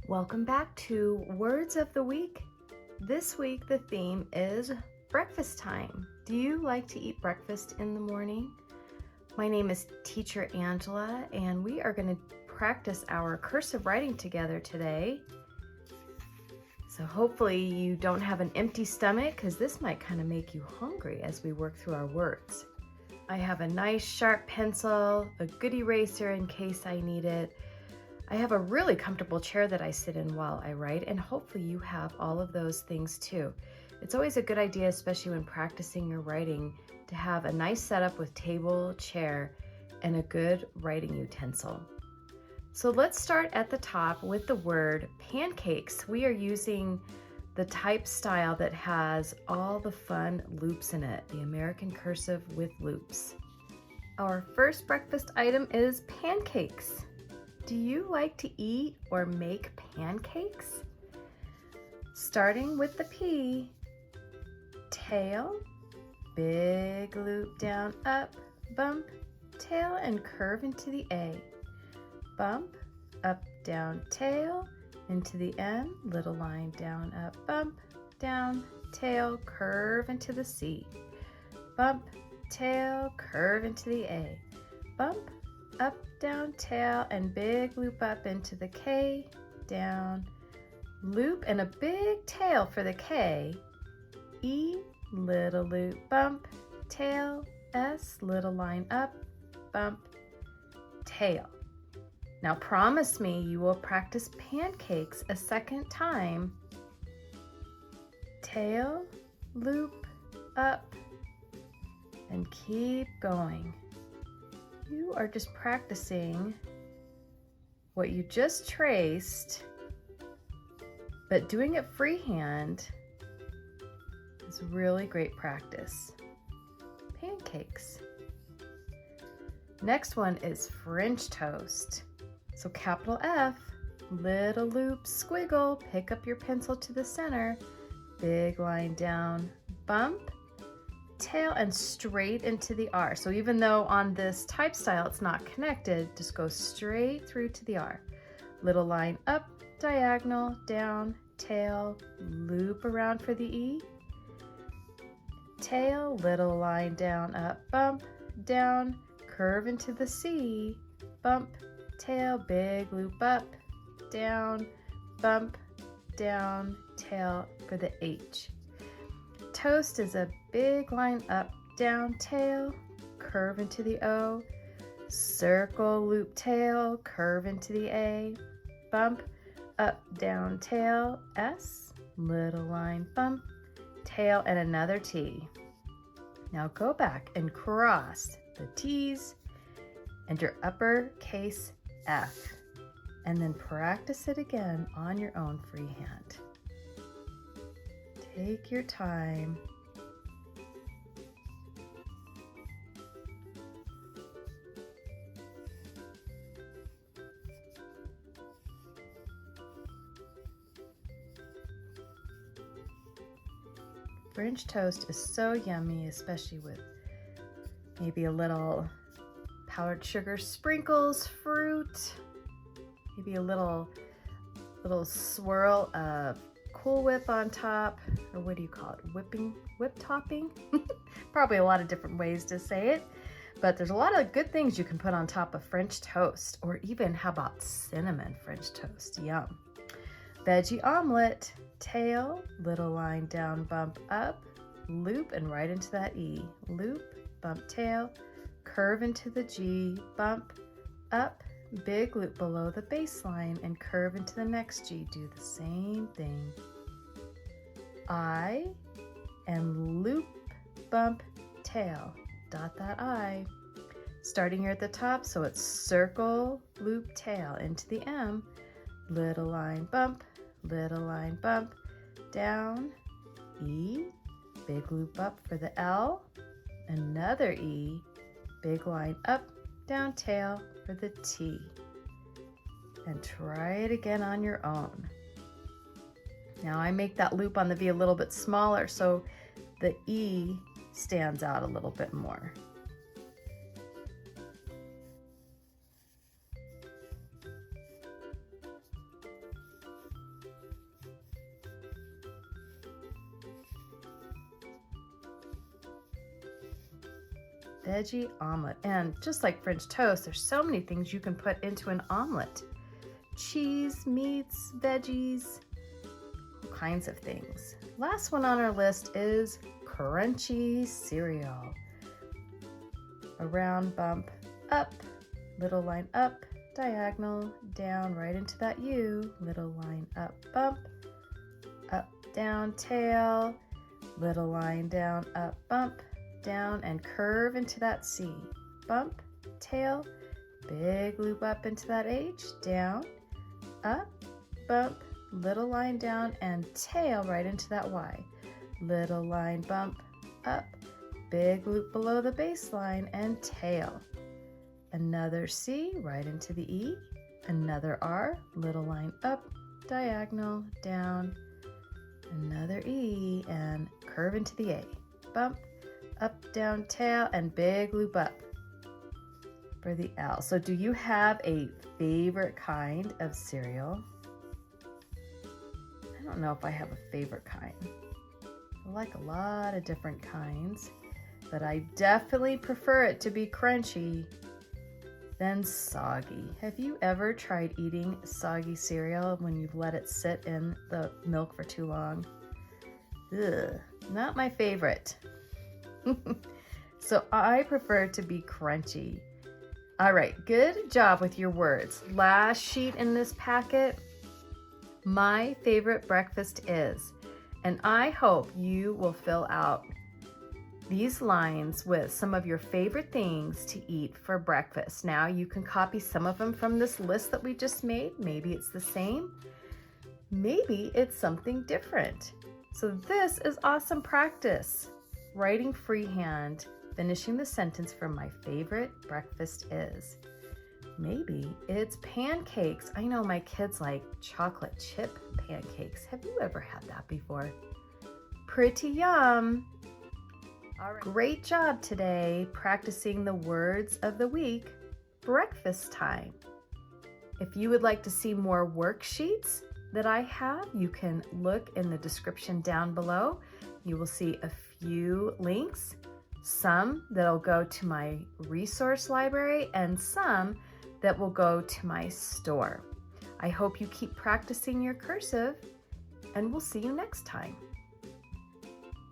Welcome back to Words of the Week. This week the theme is breakfast time. Do you like to eat breakfast in the morning? My name is Teacher Angela and we are going to practice our cursive writing together today. So hopefully you don't have an empty stomach because this might kind of make you hungry as we work through our words. I have a nice sharp pencil, a good eraser in case I need it. I have a really comfortable chair that I sit in while I write, and hopefully you have all of those things too. It's always a good idea, especially when practicing your writing, to have a nice setup with table, chair, and a good writing utensil. So let's start at the top with the word pancakes. We are using the type style that has all the fun loops in it, the American cursive with loops. Our first breakfast item is pancakes. Do you like to eat or make pancakes? Starting with the P, tail, big loop down, up, bump, tail, and curve into the A. Bump, up, down, tail, into the M, little line down, up, bump, down, tail, curve into the C. Bump, tail, curve into the A. Bump, up, down, tail, and big loop up into the K, down, loop, and a big tail for the K, E, little loop, bump, tail, S, little line up, bump, tail. Now promise me you will practice pancakes a second time. Tail, loop, up, and keep going. You are just practicing what you just traced, but doing it freehand is really great practice. Pancakes. Next one is French toast. So capital F, little loop, squiggle, pick up your pencil to the center, big line down, bump, tail, and straight into the R. So even though on this type style it's not connected, just go straight through to the R. Little line up, diagonal, down, tail, loop around for the E. Tail, little line down, up, bump, down, curve into the C, bump, tail, big loop up, down, bump, down, tail for the H. Toast is a big line up, down, tail, curve into the O, circle, loop, tail, curve into the A, bump, up, down, tail, S, little line, bump, tail, and another T. Now go back and cross the T's and your uppercase F, and then practice it again on your own freehand. Take your time. French toast is so yummy, especially with maybe a little powdered sugar sprinkles, fruit, maybe a little swirl of Cool Whip on top, or what do you call it? Whip topping? Probably a lot of different ways to say it, but there's a lot of good things you can put on top of French toast, or even how about cinnamon French toast? Yum. Veggie omelet, tail, little line down, bump up, loop, and right into that E. Loop, bump, tail, curve into the G, bump, up, big loop below the baseline, and curve into the next G. Do the same thing. I, and loop, bump, tail. Dot that I. Starting here at the top, so it's circle, loop, tail into the M, little line, bump, down, E, big loop up for the L, another E, big line up, down, tail for the T. And try it again on your own. Now I make that loop on the V a little bit smaller so the E stands out a little bit more. veggie omelet. And just like French toast, there's so many things you can put into an omelet. Cheese, meats, veggies, all kinds of things. Last one on our list is crunchy cereal. A round bump up, little line up, diagonal, down, right into that U, little line up, bump, up, down, tail, little line down, up, bump, down, and curve into that C. Bump, tail, big loop up into that H, down, up, bump, little line down, and tail right into that Y. Little line bump, up, big loop below the baseline, and tail. Another C right into the E, another R, little line up, diagonal, down, another E, and curve into the A. Bump, up, down, tail, and big loop up for the L. So do you have a favorite kind of cereal? I don't know if I have a favorite kind. I like a lot of different kinds, but I definitely prefer it to be crunchy than soggy. Have you ever tried eating soggy cereal when you've let it sit in the milk for too long? Ugh, not my favorite. So I prefer it to be crunchy. All right, good job with your words. Last sheet in this packet, my favorite breakfast is, and I hope you will fill out these lines with some of your favorite things to eat for breakfast. Now you can copy some of them from this list that we just made. Maybe it's the same, maybe it's something different. So this is awesome practice. Writing freehand, finishing the sentence for my favorite breakfast is. Maybe it's pancakes. I know my kids like chocolate chip pancakes. Have you ever had that before? Pretty yum. All right. Great job today practicing the words of the week, breakfast time. If you would like to see more worksheets that I have, you can look in the description down below. You will see a few links, some that'll go to my resource library and some that will go to my store. I hope you keep practicing your cursive, and we'll see you next time.